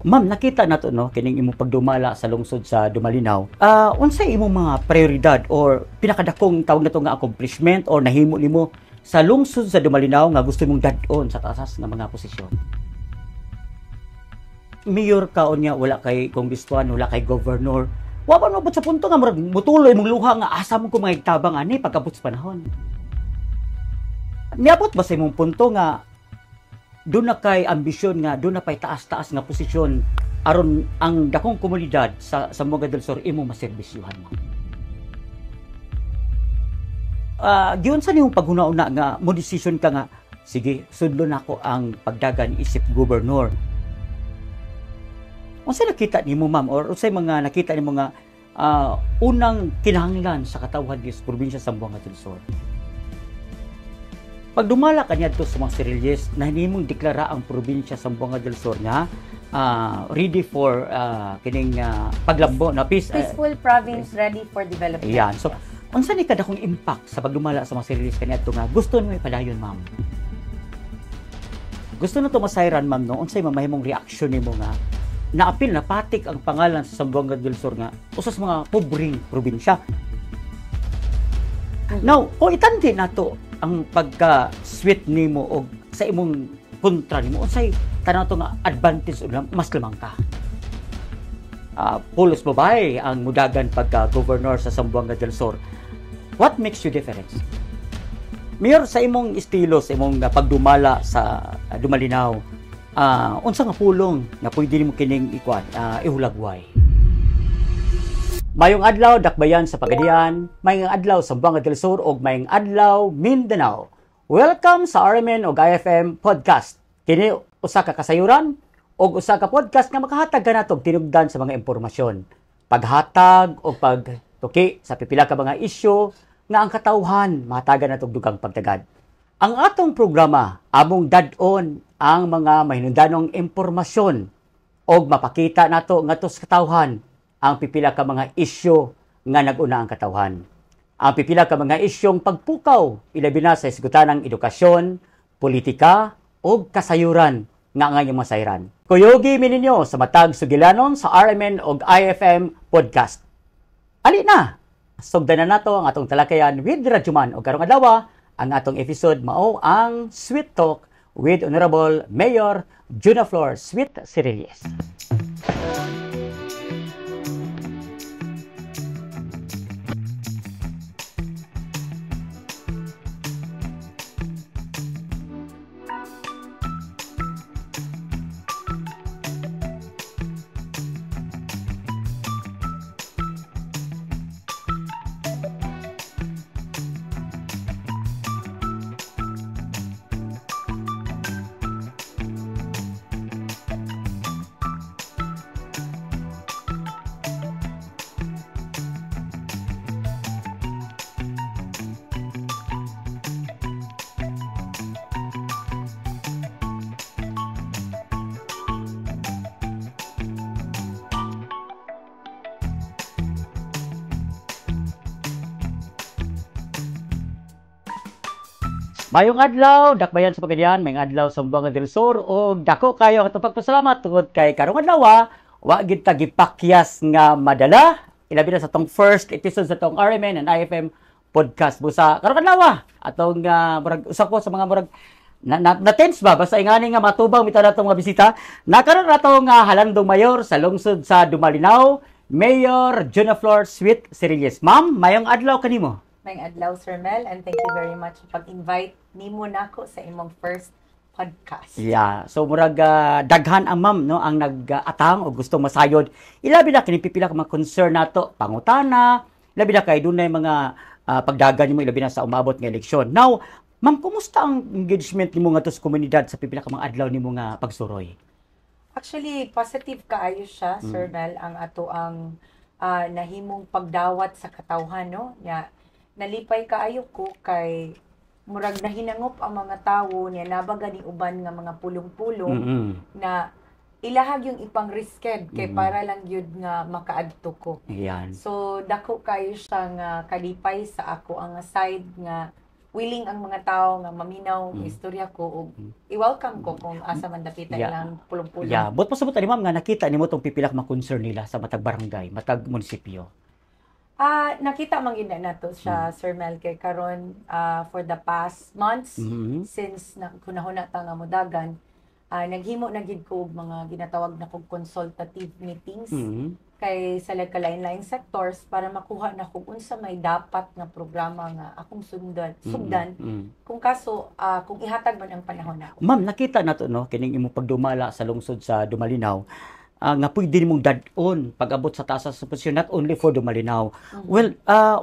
Ma'am, nakita na to, no, kining imong pagdumala sa lungsod sa Dumalinaw. Unsay imong mga prioridad or pinakadakong tawag na to nga accomplishment or nahimo nimo sa lungsod sa Dumalinaw nga gusto mong dad-on sa taas nga mga posisyon? Mayor ka unya, wala kay congressman, wala kay governor. Wa ba mabot sa punto nga murag mutuloy mong luha nga asa mo ko mga igtabang ani pagkabot sa panahon. Niabot ba sa imong punto nga doon na kay ambisyon nga, doon na pay taas-taas nga posisyon aron ang dakong komunidad sa Zamboanga del Sur imo maserbisyuhan mo? Giyon sa niyong paghuna-una nga mo decision ka nga, sige, sudlo na ko ang pagdagan isip gobernador. Unsay nakita nimo, ma'am, or unsay mga nakita nimo nga unang kinahanglan sa katawhan sa probinsya sa Zamboanga del Sur? Pag dumala ka niya sa mga Sirilyes, na hinimong deklara ang probinsya sa Zamboanga del Sur nga ready for kining paglambo na peaceful province ready for development. Yan. So, unsa ni kadakong impact sa pagdumala sa mga Sirilyes kaniadto nga gusto nimo ipadayon, ma'am? Gusto na to masayran, ma'am, no? Unsay mamahimong reaksyon nimo nga naapil na patik ang pangalan sa Zamboanga del Sur nga usas mga pobreng probinsya? Now, kung itandi na to ang pagka-sweet nimo o sa imong kontra nimo, unsay tanaw to nga advantage o mas lamang ka? Pulos babay ang mudagan pagka-governor sa Zamboanga del Sur. What makes you different? Mayor, sa imong estilo, sa imong pagdumala sa Dumalinaw, unsa nga pulong na pwede nimo kining ihulagway? Mayong adlaw dakbayan sa Pagadian, mayong adlaw sa Zamboanga del Sur ug mayong adlaw Mindanao. Welcome sa RMN ug IFM podcast. Kini usa ka kasayuran ug usa ka podcast nga makahatag kanatog tinugdan sa mga impormasyon, paghatag o pagtuki sa pipila ka mga isyu nga ang katawhan mahatagan natog dugang pagtagad. Ang atong programa among dad-on ang mga mahinungdanong impormasyon ug mapakita nato ngadto sa katawhan ang pipila ka mga isyu nga nag-una ang katawhan. Ang pipila ka mga isyong pagpukaw, ilabi na sa isgutanang edukasyon, politika, o kasayuran nga ngayong masayran. Kuyogi mininyo sa matag sugilanon sa RMN o IFM podcast. Ali na! Sugdan na nato ang atong talakayan with Rajuman o karong adlaw, ang atong episode mao ang Sweet Talk with Honorable Mayor Junaflor Sweet Sirilyes. Mayong adlaw, dakbayan sa Pagadian, mayong adlaw sa Zamboanga del Sur, o dako kayo ang itong pagpasalamat tungod kay karong adlaw, wa gid ta gipakyas nga madala. Ilabi na sa tong first episode sa tong RMN and IFM podcast busa. Karong adlaw, atong murag usa ko sa mga murag na-tense ba basta ingani nga matubang bitaw natong mga bisita. Nakaroon na tong halandong mayor sa lungsod sa Dumalinaw, Mayor Junaflor Sweet Sirilyes. Ma'am, mayong adlaw kanimo. Mayong adlaw, Sir Mel, and thank you very much sa pag-invite nimo nako sa imong first podcast. Yeah, so murag daghan ang ma'am no ang nag-atang o gusto masayod. Ilabi na kini pipila ka mga concern nato, pangutana, ilabi na kay dunay mga pagdagan nimo ilabi na sa umabot nga eleksyon. Now, ma'am, kumusta ang engagement nimo ngadto sa komunidad sa pipila ka mga adlaw nimo nga pagsuroy? Actually, positive kaayo siya, Sir Mel, ang ato ang nahimong pagdawat sa katawhan, no? Nalipay kaayo ko kay murag nahinangop ang mga tawo niya nabaga ni uban nga mga pulong-pulong na ilahag yung ipang risked kay para lang yun nga makaadto ko. Ayan. So dako kayo siya nga kalipay sa ako ang side nga willing ang mga tao nga maminaw ang istorya ko ug i-welcome ko kung asa man dapitan ilang pulong-pulong. Yeah, but pasabot ani ma'am nga nakita nimo tong pipila ka concern nila sa matag barangay, matag munisipyo. Nakita man gid nato siya Sir Mel kay karon for the past months since kunahuna ta nga modagan naghimo na gid ko og mga ginatawag na kog consultative meetings kay sa lain-lain sectors para makuha na kung unsa may dapat nga programa nga akong sugdan kung kaso kung ihatag man ang panahon nako. Ma'am, nakita nato no kining imong pagdumala sa lungsod sa Dumalinaw nga pwede nimong dad-on pag-abot sa taas sa posisyon not only for Dumalinaw. Well,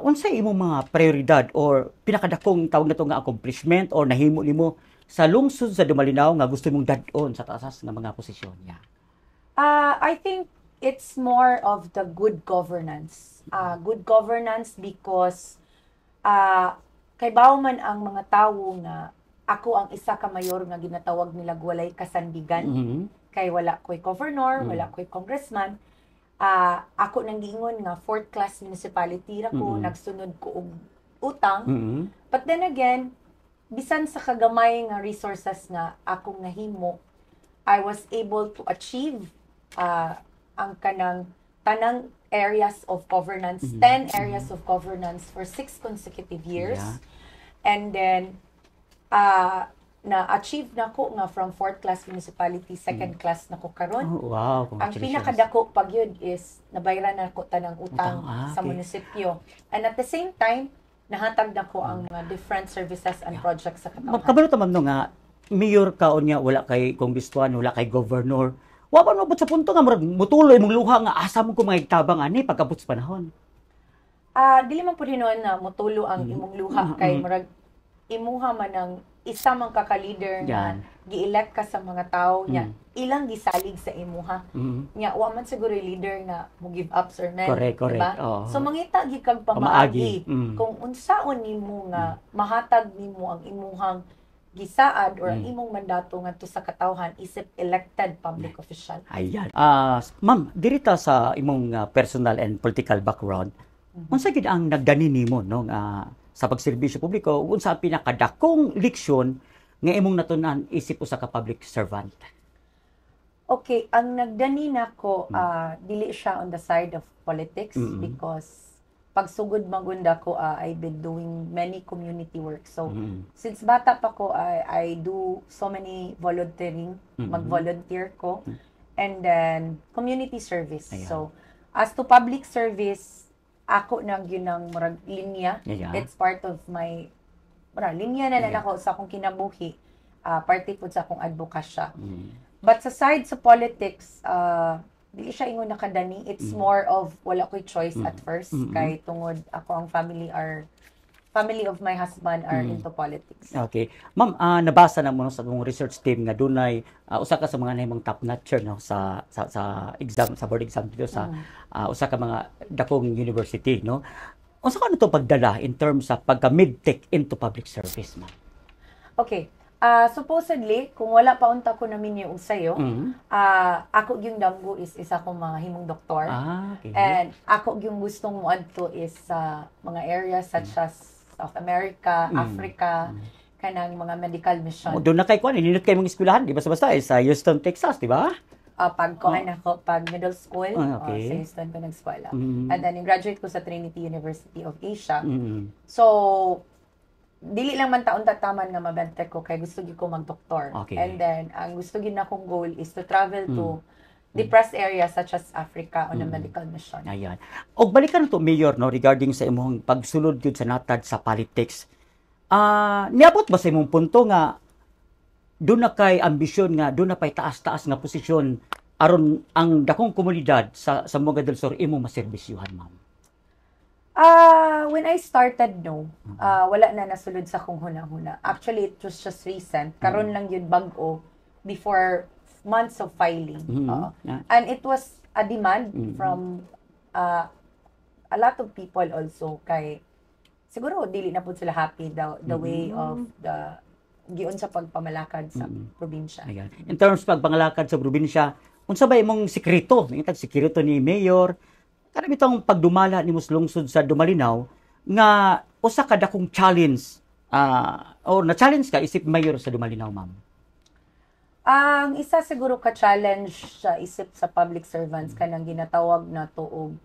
unsay imong mga prioridad or pinakadakong tawag nato nga accomplishment or nahimo nimo sa lungsod sa Dumalinaw nga gusto mong dad-on sa taas nga mga posisyon niya? I think it's more of the good governance. Good governance because kay bawman ang mga tawo nga ako ang isa ka mayor nga ginatawag nila walay kasandigan. Kay wala ko'y governor, wala ko'y congressman. Ako nang giingon nga fourth class municipality ra ko, nagsunod ko og utang. But then again, bisan sa kagamay nga resources nga akong nahimo, I was able to achieve ang kanang tanang areas of governance, 10 areas of governance for 6 consecutive years. Yeah. And then, na-achieve na ko nga from 4th class municipality, 2nd class na ko karon. Oh, wow, Ang congratulations. pinakadako pag yun is nabayaran na ko tanang utang sa okay. munisipyo. And at the same time, nahatag na ko ang mga different services and projects sa katawhan. Kabalo tamam no nga mayor ka unya wala kay congressman, wala kay governor. Wa pa mabot sa punto nga murag mutuloy mong luha nga asa mo ko magtabang ani pagkabot sa panahon. Dili man pud hinuon na motulo ang imong luha kay murag imuha man ang isa man ka leader nga gi-elect ka sa mga tao nya ilang gisalig sa imuha. Nya wa man siguro leader nga mo give up sir man. Correct. Diba? Oh. So mangita gi kag pamaagi kung unsaon nimo nga mahatag nimo ang imuhang gisaad or ang imong mandato ngadto sa katawhan isip elected public official. Ayan. Ma'am, dirita sa imong personal and political background, unsa gid ang nagdani nimo no sa pagserbisyo publiko ug unsa ang pinakadakong leksyon nga imong natunan isip usa ka public servant? Okay, ang nagdani nako dili siya on the side of politics because pagsugod magunda ko I've been doing many community work. So since bata pa ko I do so many volunteering, mag-volunteer ko and then community service. Ayan. So as to public service ako nang yun ang murag linya. Yeah. It's part of my linya na nako sa akong kinabuhi. Parte po sa akong advokasya. But sa side sa politics, dili siya ingon nakadani. It's more of wala ko'y choice at first. Kay tungod ako ang family of my husband are into politics. Okay. Ma'am, nabasa na mo no, sa mong research team nga dunay usa ka sa mga nahimong top notcher no sa exam sa board exam dito sa usa ka mga dakong university no. Unsa ka to pagdala in terms sa pagka mid-tech into public service, ma'am? Okay. Supposedly, kung wala pa unta ko namin yung sayo, ako yung damgo is isa kong mga himong doktor. Okay. And ako yung gustong mo adto is sa mga areas such as South America, Africa, kanang mga medical mission. Doon na kay kuan, ninot kay mong eskwelahan, di ba basta sa Houston, Texas, di ba? Pag kuhan ako, pag middle school, okay. sa Houston ko nag-eskwela. And then, graduate ko sa Trinity University of Asia. So, dili lang man taon tataman nga mabente ko kay gusto gyud ko mag-doktor. Okay. And then, ang gusto gyud na akong goal is to travel to depressed areas such as Africa on a medical mission. Ayan. Og balikan to Mayor no regarding sa imong pagsulod gyud sa natad sa politics. Niabot ba sa imong punto nga doon na kay ambisyon nga doon na pay taas-taas nga posisyon aron ang dakong komunidad sa Sambuanga del Sur imong maserbisyuhan, ma'am? When I started, no. Wala na nasulod sa kong huna-huna. Actually, it was just recent. Karon lang yun bag-o before months of filing. And it was a demand from a lot of people also kay siguro dili na po sila happy the way of the giun sa pagpamalakad sa probinsya. Ayan. In terms pagpangalakad sa probinsya, unsa ba imong sekreto? Itag sekreto ni Mayor kada bitong pagdumala ni lungsod sa Dumalinaw nga usa ka dakong challenge or na-challenge ka isip mayor sa Dumalinaw, ma'am? Ang isa siguro ka-challenge sa isip sa public servants kanang ginatawag na tuog.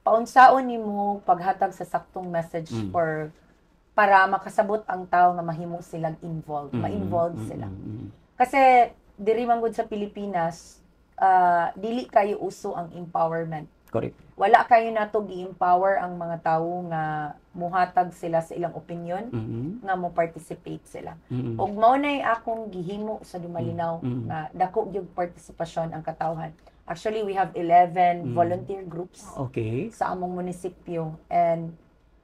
Paunsaon nimo paghatag sa saktong message para makasabot ang tao nga mahimo silang involved, ma-involve sila. Kasi diri man gud sa Pilipinas, dili kayo uso ang empowerment. Correct. Wala kayo nato gi-empower ang mga tao nga muhatag sila sa ilang opinion, nga mo participate sila. Ug mao nay akong gihimo sa Dumalinaw nga dako gyud partisipasyon ang katawhan. Actually, we have 11 volunteer groups sa among munisipyo, and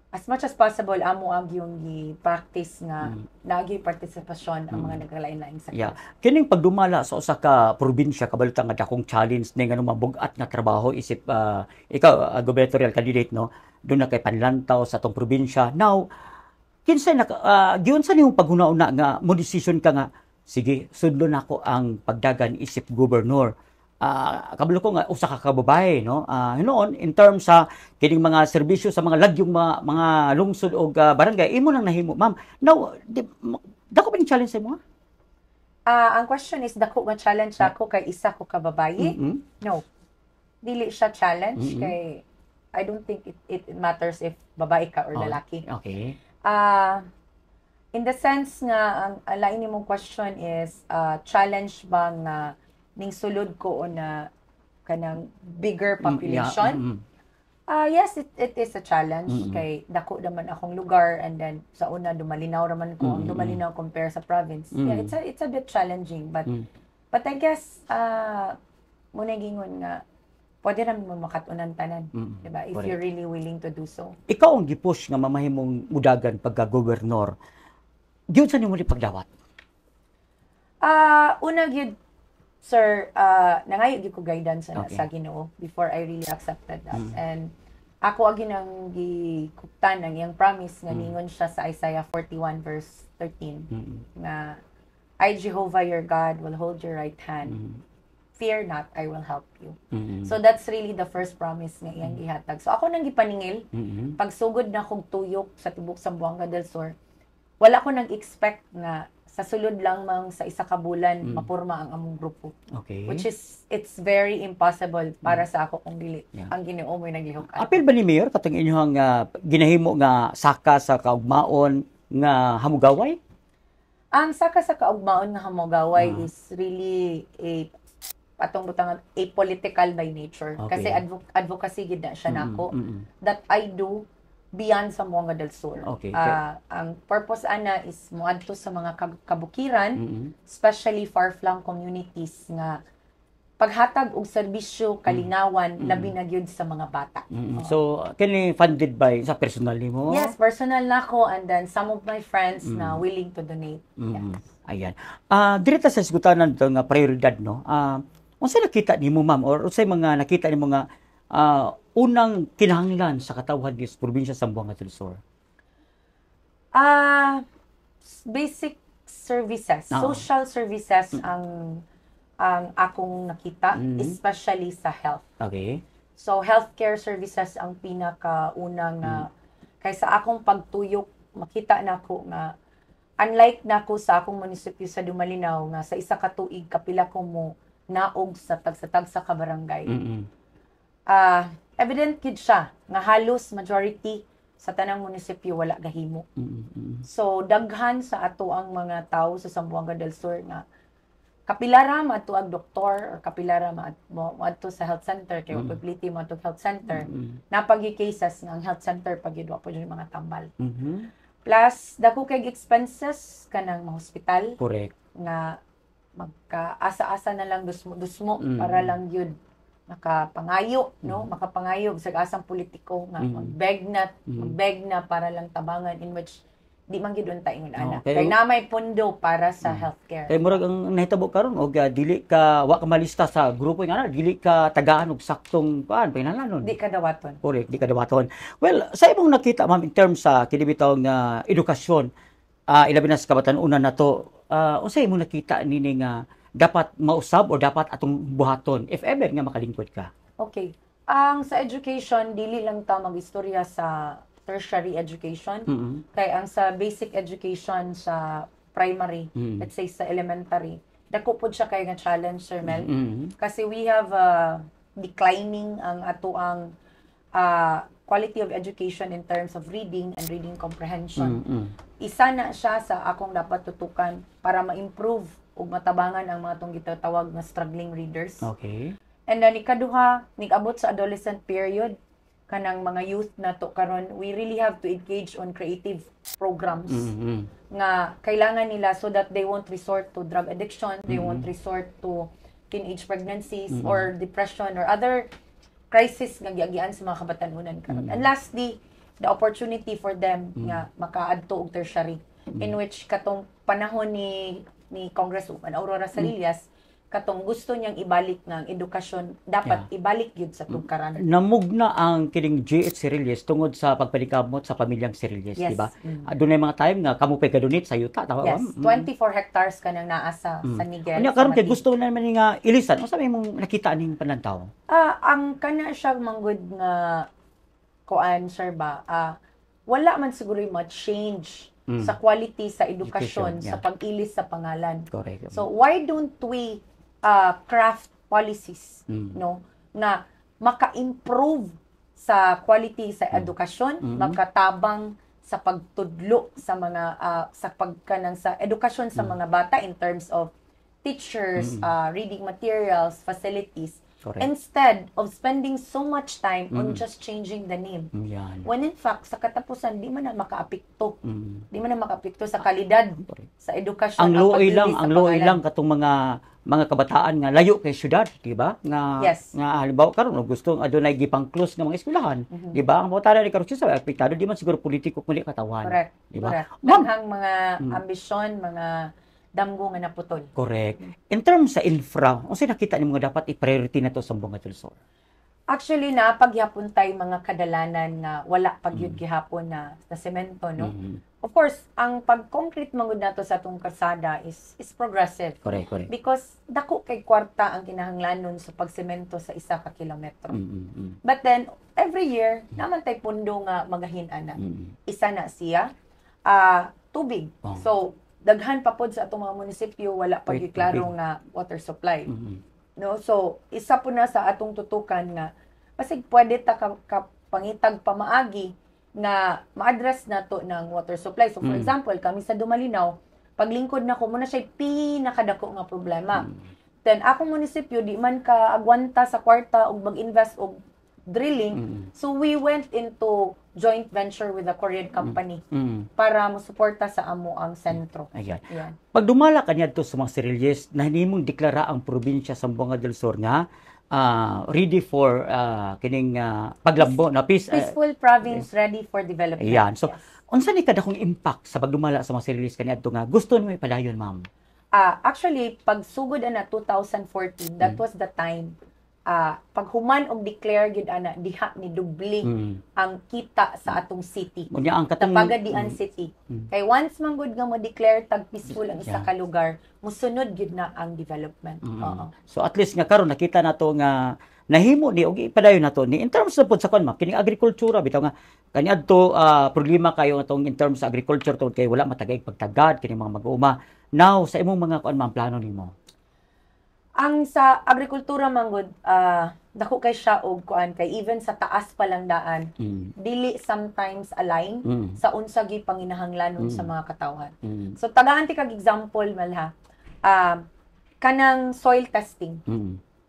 as much as possible amo ang yung i-practice nga naagyoy partisipasyon ang mga naglalain-lain sa Yeah. Kining pagdumala sa usa ka probinsya kabalita nga dakong challenge ning ano mabugat nga trabaho isip ikaw gubernatorial candidate no doon na kay panlantaw sa atong probinsya. Now kinsa giun sa nimong paghuna-una nga mo decision ka nga sige sudlo nako ang pagdagan isip gobernador. Kabalo ko nga usa ka kababae no noon in terms sa kining mga serbisyo sa mga lagyong mga lungsod o barangay imo nang nahimo ma'am. Now dako ba ni challenge sa imo? Ang question is dako nga challenge ako kay isa ko kababaye? No, dili siya challenge kay I don't think it matters if babae ka or lalaki. Okay. In the sense nga ang lain nimong question is challenge ba nga ning sulod ko na kanang bigger population. Yes, it is a challenge kay dako naman akong lugar, and then sa una Dumalinaw raman ko ang Dumalinaw compare sa province. Yeah, it's a bit challenging, but I guess muna gingon nga pwede ra mo makatunan tanan, diba? If you're really willing to do so. Ikaw ang gipush nga mamahimong mudagan pagka-gobernador. Gyud sa nimo ni pagdawat? Una gyud sir, nangayo gyud ko guidance sa Ginoo before I really accepted that. And ako agi nang gikuptan ang iyang promise nga ningon siya sa Isaiah 41 verse 13 nga I Jehovah your God will hold your right hand. Fear not, I will help you. So that's really the first promise nga iyang gihatag. So ako nang gipaningil pagsugod na kog tuyok sa tibok Zamboanga del Sur. Wala ko nang expect nga sa sulod lang mang sa isa ka bulan mapurma ang among grupo. Okay. Which is it's very impossible para sa ako kung dili ang Ginoo mo'y naglihok. Apil ba ni Mayor katong inyong ginahimo nga saka sa kaugmaon nga hamugaway? Ang saka sa kaugmaon nga hamugaway is really atong butangan apolitical by nature. Kasi advocacy gid na siya nako that I do beyond Zamboanga del Sur. Ang purpose ana is moadto sa mga kabukiran, especially far-flung communities nga paghatag og serbisyo kalinawan labi na gyud sa mga bata. So kini funded by sa personal nimo? Yes, personal nako, and then some of my friends na willing to donate. Yes. Ayan. Direta sa isgutanan to nga prioridad no. Unsa nakita nimo ma'am or unsay mga nakita nimo nga unang kinahanglan sa katawhan sa probinsya sa Zamboanga del Sur? Basic services, social services ang akong nakita, especially sa health. Okay. So healthcare services ang pinakaunang kaysa akong pagtuyok makita nako nga unlike nako sa akong munisipyo sa Dumalinaw nga sa isa ka tuig kapila ko mo naog sa tagsa ka barangay. Evident gid siya nga halos majority sa tanang munisipyo wala gahimo. So daghan sa ato ang mga tawo sa Zamboanga del Sur nga kapila ra maadto ang doktor or kapila ra maadto sa health center kay publicity mo health center. Napagi cases nga ang health center pagidwa po yung mga tambal. Plus dako kay expenses kanang mga hospital. Correct. Nga magkaasa-asa na lang dusmo para lang yun makapangayo, no? Makapangayo sa asang politiko nga magbeg na para lang tabangan in which di man gid unta ingon ana. Kay na may pundo para sa healthcare. Kay murag ang nahitabo karon og dili ka wa ka malista sa grupo nga dili ka tagaan og saktong pinahanglanon. Di ka dawaton. Correct, di ka dawaton. Well, sa imong nakita ma'am in terms sa kinibitaw nga edukasyon, ilabi na sa kabatan-unan nato, unsay imong nakita nini nga dapat mausab o dapat atong buhaton if ever nga makalingkod ka? Okay. Ang sa education dili lang ta magistorya sa tertiary education. Mm-mm. Kay ang sa basic education sa primary, let's say sa elementary, dako po siya kay nga challenge, Sir Mel. Mm-mm. Kasi we have declining ang ato ang quality of education in terms of reading and reading comprehension. Mm-mm. Isa na siya sa akong dapat tutukan para ma-improve ug matabangan ang mga tong gitatawag na struggling readers. Okay. And then ikaduha, nig-abot sa adolescent period, kanang mga youth na to karon, we really have to engage on creative programs Mm-mm. nga kailangan nila so that they won't resort to drug addiction, they won't resort to teenage pregnancies or depression or other crisis nga giagian sa mga kabatanunan karon. And lastly, the opportunity for them nga makaadto og tertiary in which katong panahon ni Congresswoman Aurora Sarillas katong gusto niyang ibalik nga ang edukasyon dapat ibalik gyud sa tugkaran. Namugna ang kining GH Cirilles tungod sa pagpanikamot sa pamilyang Cirilles, Yes. di ba? Dunay mga time nga kamo pay kadonate sa yuta, tawa Yes, 24 hectares kanang naa sa San Miguel. Anya sa karon kay Mati. gusto naman nga ilisan, unsa may mong nakita ning panantaw? Ang kana siya manggod nga kuan sir ba, wala man siguro yung change sa quality sa edukasyon, Education, sa pag-ilis sa pangalan. Correct. So why don't we craft policies no na maka-improve sa quality sa edukasyon, makatabang sa pagtudlo sa mga sa pagkanang sa edukasyon sa mga bata in terms of teachers, reading materials, facilities. Correct. Instead of spending so much time on just changing the name. Yan. When in fact, sa katapusan, di man na makaapekto. Di man na makaapekto sa kalidad sa edukasyon. Ang luoy pag-ilis lang, sa ang luoy pangalan. lang katong mga kabataan nga layo kay syudad, di ba? Nga Yes. nga halimbawa karon gusto adunay gipang close nga mga eskwelahan, di ba? Ang botara ni karon sa apektado di man siguro politiko kundi katawan. Correct. Di ba? Correct. Ma'am. Daghang mga ambisyon, mga damgo nga naputol. Correct. In terms sa infra, unsa nakita nimo nga dapat i-priority na to sa Buanga del Sur? Actually, napagyapon tay mga kadalanan nga wala pagyud gihapon na semento, no? Of course, ang pag-concrete mangud nato sa atong kalsada is progressive. Correct, correct. Because dako kay kwarta ang kinahanglanon sa pagsemento sa 1 ka kilometro. Mm. But then, every year, naman tay pundo nga magahin-ana. Isa na siya, tubig. Oh. So, daghan pa pod sa atong mga munisipyo, wala pa Wait, klaro tubig. nga water supply. Mm. No? So, isa po na sa atong tutukan nga, pasig pwede ta pangitag pamaagi nga ma-address na to ng water supply. So, for example, kami sa Dumalinaw, paglingkod na ko, muna siya pinakadako nga problema. Then, akong munisipyo, di man ka agwanta sa kwarta o mag-invest o drilling. So, we went into joint venture with a Korean company para mo-suporta sa amo ang sentro. Ayan. Yan. Pag dumala ka niya to sa mga Cirilles, na hinimong deklara ang probinsya sa Buanga del Sur nga ready for kining paglambo na Peaceful province ready for development. Ayan. So, Yes. unsa ni kadakong impact sa pagdumala sa mga Cirilles kaniadto nga gusto nimo ipadayon, ma'am? Actually, pag sugod ana 2014, that was the time pag human og declare gyud ana diha ni dubli ang kita sa atong city. Unya ang katong Tapagadian City. Kay once man gud nga mo declare tag peaceful ang isa ka lugar, musunod gyud na ang development. Oo. So at least nga karon nakita nato nga nahimo ni og ipadayon nato ni in terms of sa kon ma kining agrikultura bitaw nga kaniadto problema kayo atong in terms sa agriculture tungod kay wala matagay pagtagad kining mga mag-uuma. Now sa imong mga kuan man plano nimo? Ang sa agrikultura manggod dako kay siya og kuan kay even sa taas pa lang daan dili sometimes align sa unsa gyud panginahanglanon sa mga katawhan. So tagaan ti kag example malha kanang soil testing.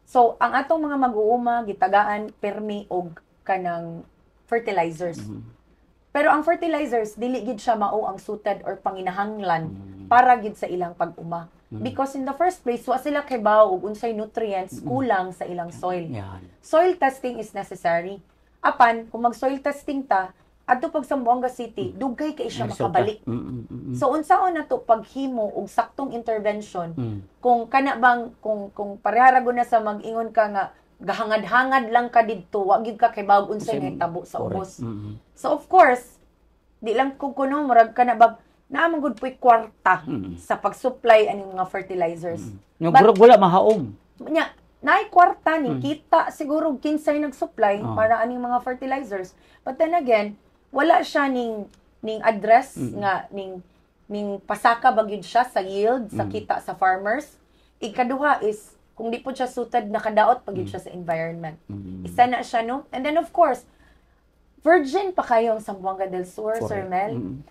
So ang atong mga mag-uuma gitagaan permi og kanang fertilizers. Pero ang fertilizers dili gid siya mao ang suited or panginahanglan para gid sa ilang pag-uma. Because in the first place, wa sila kibaw og unsay nutrients kulang sa ilang soil. Yan. Soil testing is necessary. Apan, kung mag-soil testing ta, adto pag sa Buanga City, dugay kay siya makabalik. So unsaon na to paghimo og saktong intervention kung kana bang kung parehara na sa mag-ingon ka nga gahangad-hangad lang ka didto, wa gyud ka kibaw og unsay nahitabo sa ubos. So of course, di lang kung kuno murag kana ba naamang gud po'y kwarta sa pag-supply ani mga fertilizers. Yung wala mahaom. Nya, naay kwarta ni kita siguro kinsay nag-supply para ani mga fertilizers. But then again, wala siya ning address nga ning pasaka bagyod siya sa yield sa kita sa farmers. Ikaduha is kung di po siya suited nakadaot pagyod siya sa environment. Isa na siya no. And then of course virgin pa kayo ang Zamboanga del Sur, Sir Mel.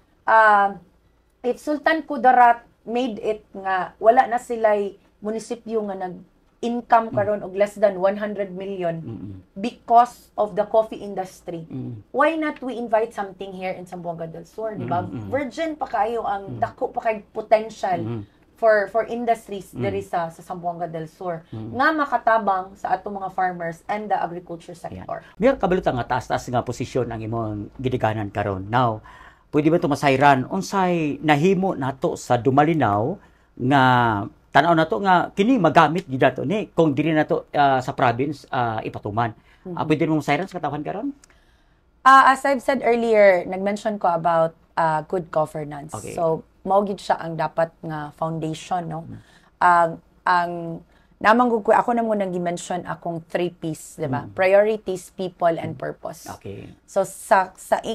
If Sultan Kudarat made it nga wala na sila'y munisipyo nga nag-income karon og less than 100 million because of the coffee industry. Why not we invite something here in Zamboanga del Sur, di ba? Virgin pa kayo ang dako pa kay potential for industries diri sa Zamboanga del Sur nga makatabang sa atong mga farmers and the agriculture sector. Meron kabalita nga taas-taas nga posisyon ang imong gidiganan karon. Now, pwede ba ito masayran unsay nahimo nato sa Dumalinaw nga tanaw nato nga kini magamit gid nato ni kung dili nato sa province ipatuman. Pwede mo masayran sa katawhan karon? As I've said earlier, nag-mention ko about good governance. Okay. So mao gid siya ang dapat nga foundation no. Ang namang ko ako na mo nang gi-mention akong 3 P's, di ba? Priorities, people and purpose. Okay. So sa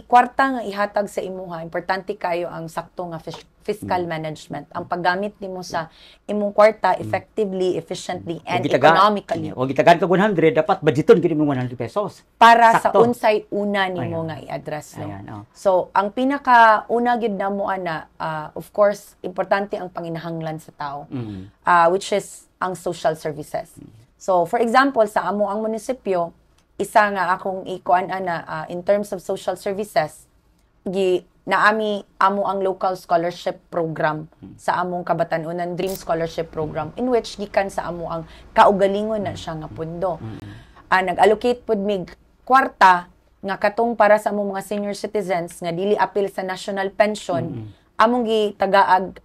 kwarta nga ihatag sa imuha, importante kayo ang sakto nga fiscal management. Ang paggamit nimo sa imong kwarta effectively, efficiently and economically. Wag itagan ka 100, dapat budgeton gid mo 100 pesos. Para sakto. sa unsay una nimo nga i-address no. Ayan, So ang pinaka una gid namo ana of course importante ang panginahanglan sa tao. Which is ang social services. So for example sa amo ang munisipyo, isa nga akong ikuan ana in terms of social services naami amo ang local scholarship program sa among Kabatanunan Dream Scholarship Program in which gikan sa amo ang kaugalingon na siya nga pundo. Nag-allocate pud mig kwarta nga katong para sa among mga senior citizens nga dili apil sa national pension, among gitagaag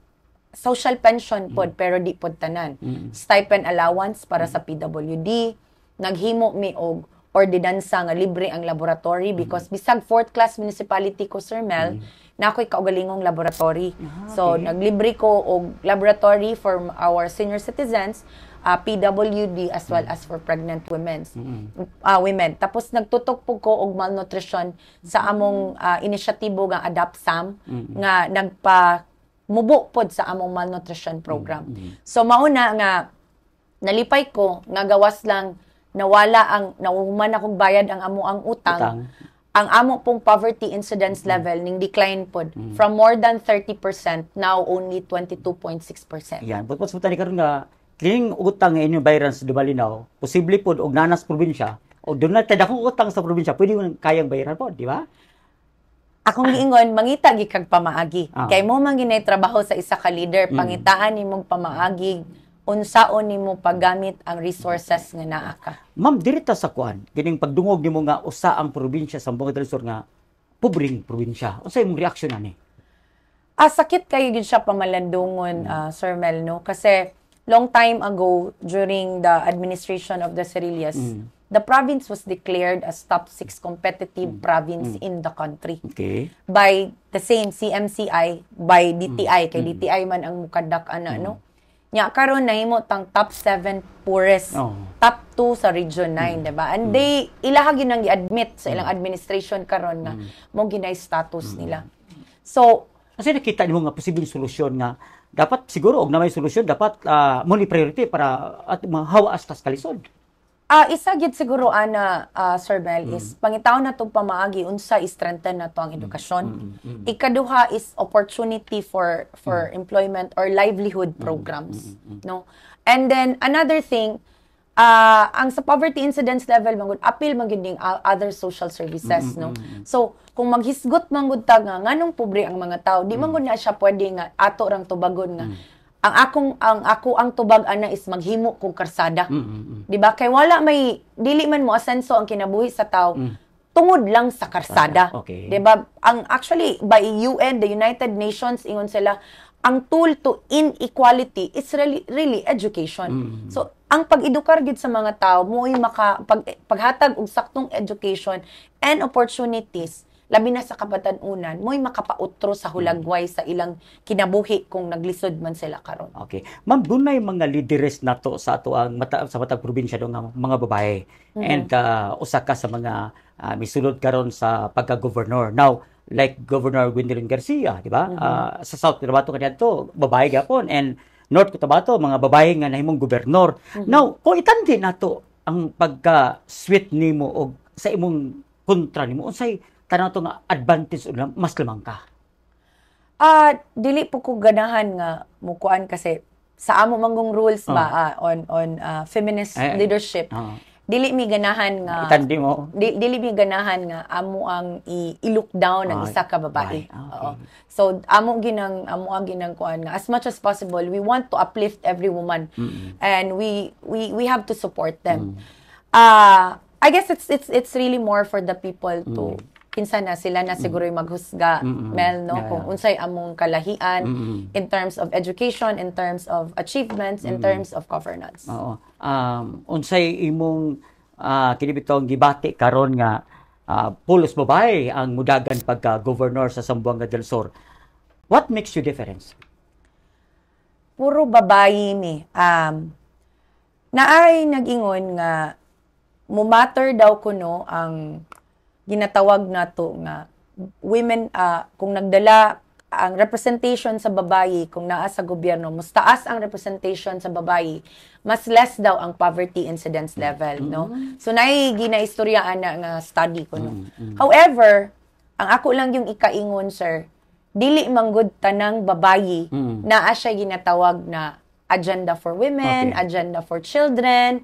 social pension pod pero di pod tanan. Stipend allowance para sa PWD, naghimo mi og ordinansa nga libre ang laboratory because bisag 4th class municipality ko Sir Mel, na ako'y kaugalingong laboratory. So naglibre ko og laboratory for our senior citizens, PWD as well as for pregnant women. Tapos nagtutok po ko og malnutrition sa among inisyatibo nga Adapt Sam nga mubo pod sa among malnutrition program. So mauna nga nalipay ko nga gawas lang nawala nahuman akong bayad ang amo ang utang. Ang amo pong poverty incidence level ning decline pod from more than 30% now only 22.6%. Yan, putput sa karon nga kining utang nga inyong bayaran sa Dumalinaw, posible pod og nanas probinsya o doon na tadakong utang sa probinsya, pwede mo kayang bayaran pod, di ba? Akong giingon mangita gi kag pamaagi. Kay mo man ginay trabaho sa isa ka leader, pangitaan nimo pamaagi unsaon nimo paggamit ang resources nga naa ka. Ma'am, dirita sa kuan, kining pagdungog nimo nga usa ang probinsya sa Zamboanga del Sur nga pobreng probinsya. Unsay imong reaksyon ani? Sakit kayo gid siya pamalandungon, Sir Mel, no? Kasi long time ago during the administration of the Cerillas, the province was declared as top 6 competitive province in the country. Okay. By the same CMCI, by DTI, kay DTI man ang mukadak ana, no? Nya karon nahimo tang top 7 poorest, top 2 sa region 9, diba? And they ilaha gyud nang gi-admit sa ilang administration karon nga mo ginay status nila. So, kasi nakita nimo nga posibleng solusyon nga dapat siguro og na may solusyon dapat mo ni priority para at mahawas tas kalisod. Isa gid siguro ana Sir Mel is pangitaon na tong pamaagi unsa i-strengthen nato ang edukasyon. Ikaduha is opportunity for employment or livelihood programs, no? And then another thing, ang sa poverty incidence level mangud apil man gyud ning other social services, no? So kung maghisgot man gud ta nga nganong pobre ang mga tao, di man gud na siya pwede nga ato rang tubagon nga ang tubag ana is maghimo kog karsada. Di ba? Kay wala may dili man mo asenso ang kinabuhi sa tao tungod lang sa karsada. Okay. Di ba? Ang actually by UN, the United Nations ingon sila ang tool to inequality is really education. So ang pag-edukar gid sa mga tao mo'y paghatag og saktong education and opportunities labi na sa kabatanunan, mo'y makapautro sa hulagway sa ilang kinabuhi kung naglisod man sila karon. Okay. Ma'am, dunay mga leaders nato sa ato ang sa matag probinsya do nga mga babae. And usa ka sa mga misulod karon sa pagka-governor. Now, like Governor Gwendolyn Garcia, di ba? Sa South Cotabato kadto, babae gyapon, and North Cotabato, mga babae nga nahimong gobernador. Now, kung itandi nato ang pagka-sweet nimo o sa imong kontra nimo, unsay tanaw to nga advantage o mas lamang ka? Dili po ko ganahan nga mukuan kasi sa amo manggong rules ba on feminist leadership. Dili mi ganahan nga itandi mo. Dili mi ganahan nga amo ang i-look down ang isa ka babae. Oo. So amo ang ginang kuan nga as much as possible we want to uplift every woman. And we have to support them. I guess it's really more for the people to kinsa na sila na siguro maghusga Mel no kung unsay among kalahian in terms of education, in terms of achievements, in terms of governance. Oo. Unsay imong kinibitong gibati karon nga pulos babae ang mudagan pagka-governor sa Zamboanga del Sur. What makes you difference? Puro babae ni. Naay nag-ingon nga mumatter daw kuno ang ginatawag nato nga women kung nagdala ang representation sa babae kung naa sa gobyerno mas taas ang representation sa babae mas less daw ang poverty incidence level no so naay ginaistoryaan na nga study kuno however ang ako lang yung ikaingon sir dili manggod tanang babae naa siya ginatawag na agenda for women agenda for children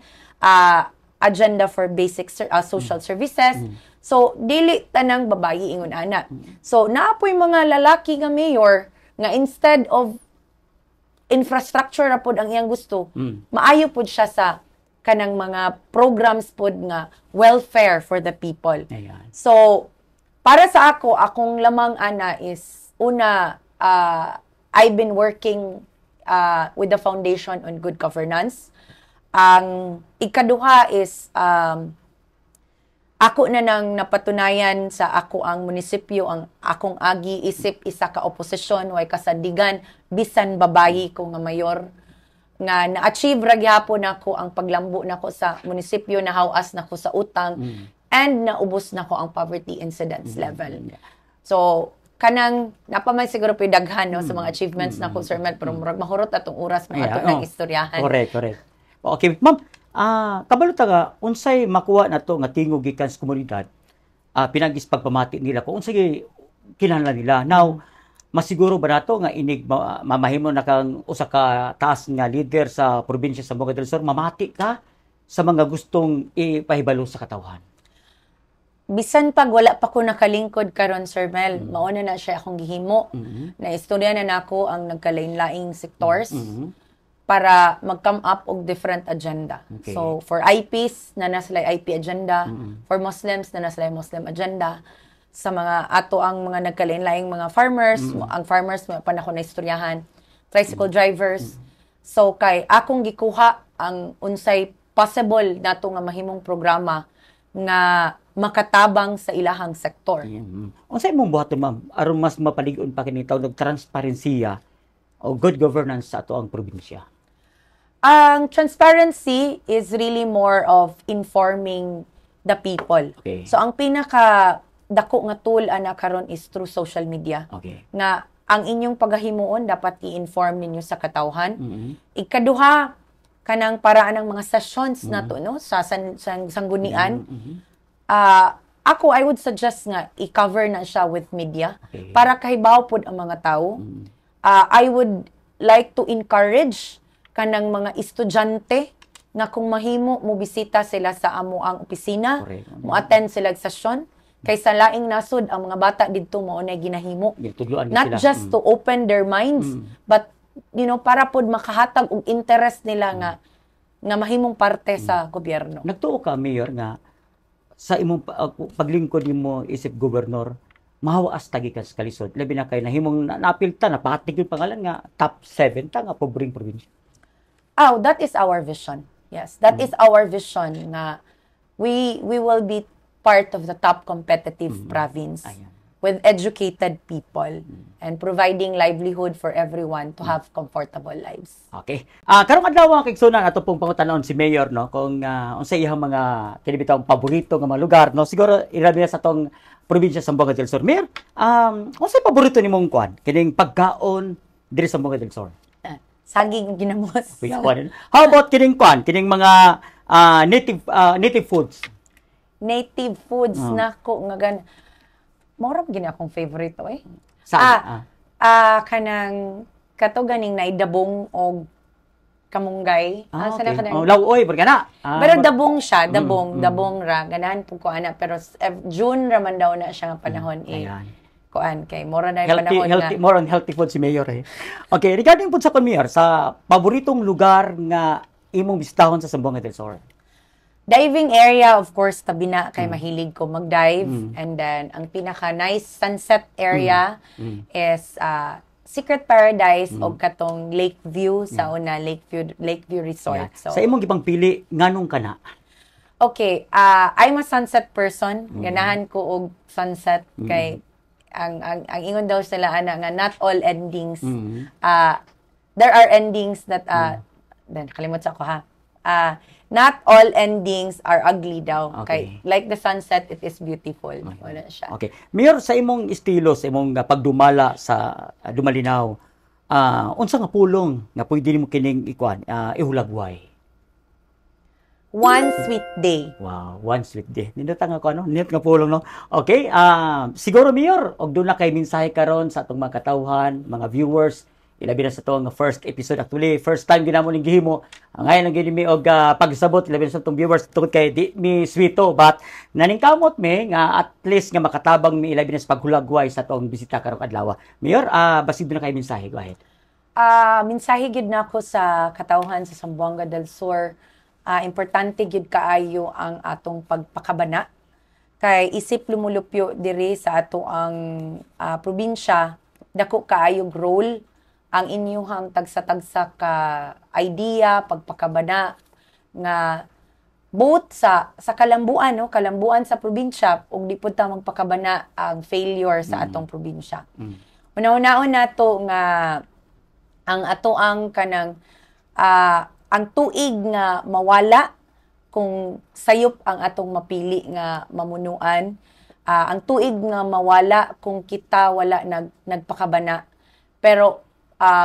agenda for basic social services. So, dili tanang babae ingon ana. So, naapoy mga lalaki nga mayor nga instead of infrastructure na pod ang iyang gusto, maayo pod siya sa kanang mga programs pod nga welfare for the people. Ayan. So, para sa ako, akong lamang ana is una, I've been working with the Foundation on Good Governance. Ang ikaduha is ako na nang napatunayan sa ako ang munisipyo ang akong agi isip isa ka oposisyon way kasadigan bisan babayi ko nga mayor nga na-achieve ra gyapon nako ang paglambo nako sa munisipyo nahawas nako sa utang and naubos nako ang poverty incidence level. So kanang napamay siguro pay daghan no sa mga achievements nako Sir Mel pero murag mahurot atong oras mga ato nang istoryahan. Correct. Okay, ma'am, kabalo ta nga unsay makuha nato nga tingog gikan sa komunidad, pinagis pagpamati nila kung unsay kinahanglan nila. Now, masiguro ba nato nga inig mamahimo na kang usa ka taas nga leader sa probinsya sa Zamboanga del Sur mamati ka sa mga gustong ipahibalo sa katawhan? Bisan pag wala pa ko nakalingkod karon Sir Mel, mauna na siya akong gihimo. Na istorya na nako ang nagkalain-laing sectors. Para mag-come up og different agenda. Okay. So, for IPs, na sila IP agenda. For Muslims, na sila Muslim agenda. Sa mga ato ang mga nagkalain-laing mga farmers, ang farmers, may panahon na istoryahan. Tricycle drivers. So, kay akong gikuha ang unsay possible nato nga mahimong programa nga makatabang sa ilahang sektor. Unsay imong buhaton ma'am aron mas mapalig-on pa kini tawag og transparensiya o good governance sa ato ang probinsya? Ang transparency is really more of informing the people. Okay. So ang pinaka dako nga tool ana karon is through social media. Okay. Nga ang inyong paghahimuon dapat i-inform ninyo sa katawhan. Ikaduha kanang paraan ng mga sessions nato no sa sanggunian. Ako I would suggest nga i-cover na siya with media para kahibaw pod ang mga tao. I would like to encourage kanang mga estudyante nga kung mahimo mo bisita sila sa amo ang opisina, mo attend sila sa session kaysa laing nasod ang mga bata didto mao na ginahimo. Not just to open their minds, but para pod makahatag og interest nila nga mahimong parte sa gobyerno. Nagtuo ka mayor nga sa imong paglingkod nimo isip gobernador mahawas tagi ka sa kalisod labi na kay nahimong napilta na patig yung pangalan nga top 7 ta nga pobring probinsya. That is our vision. Yes, that is our vision na we will be part of the top competitive province. with educated people and providing livelihood for everyone to have comfortable lives. Okay. Karong adlaw kay sunan ato pong pangutanon si Mayor no kung unsa iyang mga kini bitawng paborito nga mga lugar no. Siguro ilabi na sa tong probinsya sa Zamboanga del Sur. Mayor, unsa paborito nimong kuan kining pagkaon diri sa Zamboanga del Sur? Saging ginamos. How about kining kuan kining mga native foods? Native foods nako nga gan mora gini akong favorite eh. Kanang kato ganing naidabong og kamunggay. Okay. Kanang lawoy bergana. Pero dabong siya, dabong ra ganahan pud ko ana pero June ra man daw na siya nga panahon kuan kay mora na panahon healthy, more on healthy food si Mayor Okay, regarding pud sa Mayor sa paboritong lugar nga imong bisitahon sa Zamboanga del Sur. Diving area, of course, tabi na kay mahilig ko mag-dive. And then, ang pinaka-nice sunset area is Secret Paradise o katong Lakeview sa una, Lakeview Resort. So, sa imong gipang pili, nganong kana? Okay, I'm a sunset person. Ganahan ko og sunset kay ang ingon daw sila ana nga not all endings. There are endings that then kalimot sa ako not all endings are ugly daw. Okay. Like the sunset, it is beautiful. Wala siya. Okay. Mayor, sa imong estilo, sa imong pagdumala sa dumalinaw, unsa nga pulong nga pwede nimo kining ihulagway? One sweet day. Wow, one sweet day. Nindot nga ko nindot nga pulong no. Okay, siguro Mayor, og doon na kay mensahe karon sa atong mga katawhan, mga viewers, ilabi na sa itong first episode. Actually, first time ginamo ning gihimo. Ngayon lang gini mi og pagsabot ilabi na sa itong viewers tungod kay di mi swito but naningkamot mi nga at least nga makatabang mi ilabi na sa paghulagway sa itong bisita karong adlaw. Mayor, basid na kay mensahe, go ahead. Mensahe gid nako sa katawhan sa Zamboanga del Sur. Importante gid kaayo ang atong pagpakabana kay isip lumulupyo diri sa ato ang probinsya dako kaayog role ang inyong tagsa-tagsa ka idea, pagpakabana nga both sa kalambuan, no? Kalambuan sa probinsya ug di pud ta magpakabana ang failure sa atong probinsya. Una-unaon nato nga ang ato ang kanang ang tuig nga mawala kung sayop ang atong mapili nga mamunuan, ang tuig nga mawala kung kita wala nagpakabana. Pero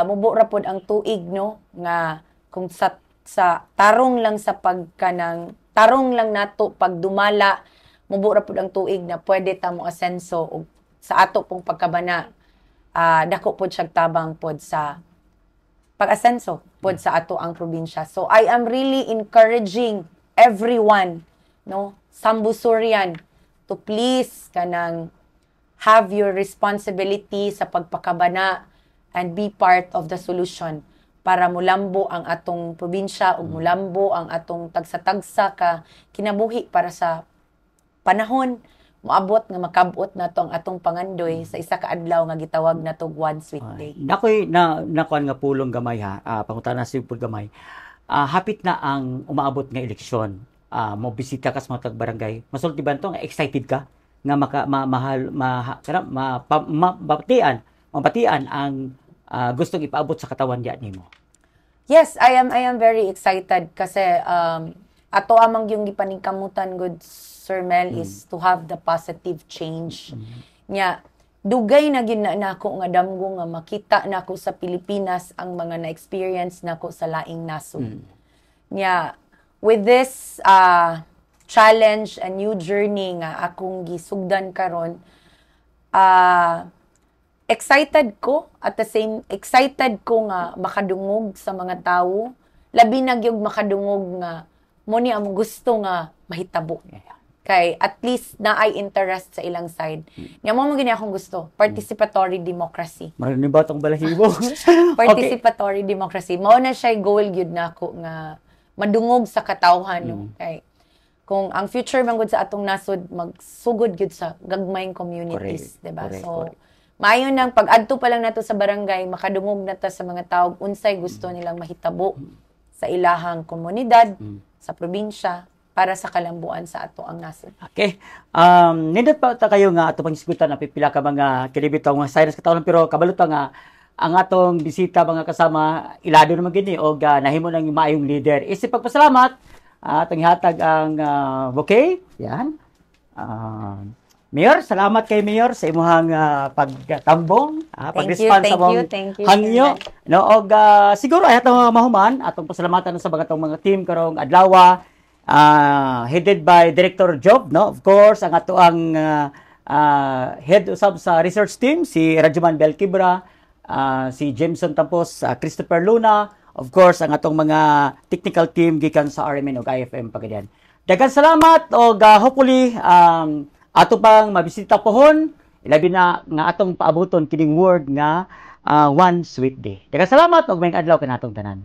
mubo ra pod ang tuig no nga kung sa tarong lang sa tarong lang nato pagdumala mubo ra pod ang tuig na pwede ta mo asenso og sa ato pong pagkabana dako pod siya tabang pod sa pag-asenso pod sa ato ang probinsya. So I am really encouraging everyone no Sambusurian to please kanang have your responsibility sa pagpakabana and be part of the solution para mulambo ang atong probinsya ug mulambo ang atong tagsa-tagsa ka kinabuhi para sa panahon moabot nga makabot nato ang atong pangandoy sa isa ka adlaw nga gitawag nato one sweet day. Nakoy nakuan nga pulong gamay pangutana sa pud gamay. Hapit na ang umaabot nga eleksyon. Mo bisita ka sa mga tag-barangay. Masulti ba to nga excited ka nga mabatian ang gustong ipaabot sa katawan diyan nimo? Yes, I am very excited kasi ato amang yung gipaningkamutan good Sir Mel is to have the positive change. Nya dugay na gyud na nako nga damgo nga makita nako sa Pilipinas ang mga na-experience nako sa laing nasod. Nya with this challenge and new journey nga akong gisugdan karon excited ko excited ko nga makadungog sa mga tawo labi na gyud makadungog nga mo ni amo gusto nga mahitabo kay at least na ay interest sa ilang side nga mo gini akong gusto participatory democracy marami ba tong balahibo participatory democracy mao na siya goal gyud nako nga madungog sa katawhan no kay kung ang future man gud sa atong nasod magsugod gyud sa gagmayng communities, diba? So maayo nang pag-adto pa lang nato sa barangay, makadungog na ta sa mga tao unsay gusto nilang mahitabo sa ilahang komunidad, sa probinsya, para sa kalambuan sa ato ang nasod. Okay. Nindot pa ta kayo nga ato pang isgutan na pipila ka mga kinibitaw nga science katawhan pero kabalo ta nga ang atong bisita mga kasama ilado naman gini og nahimo nang maayong leader. Isip pagpasalamat atong ihatag ang bouquet. Yan. Mayor, salamat kay Mayor sa imong pagtambong, pag-response sa mong hangyo. No, og siguro ay atong mahuman atong pasalamatan sa mga team karong adlaw, headed by Director Job, no? Of course, ang ato ang head usab sa research team si Rajuman Belkibra, si Jameson Tampos, Christopher Luna, of course ang atong mga technical team gikan sa RMN ug IFM Pagadian. Daghang salamat og hopefully ato pang mabisita pohon, ilabi na nga atong paabuton kining word nga one sweet day. Daghang salamat ug maayong adlaw kanatong tanan.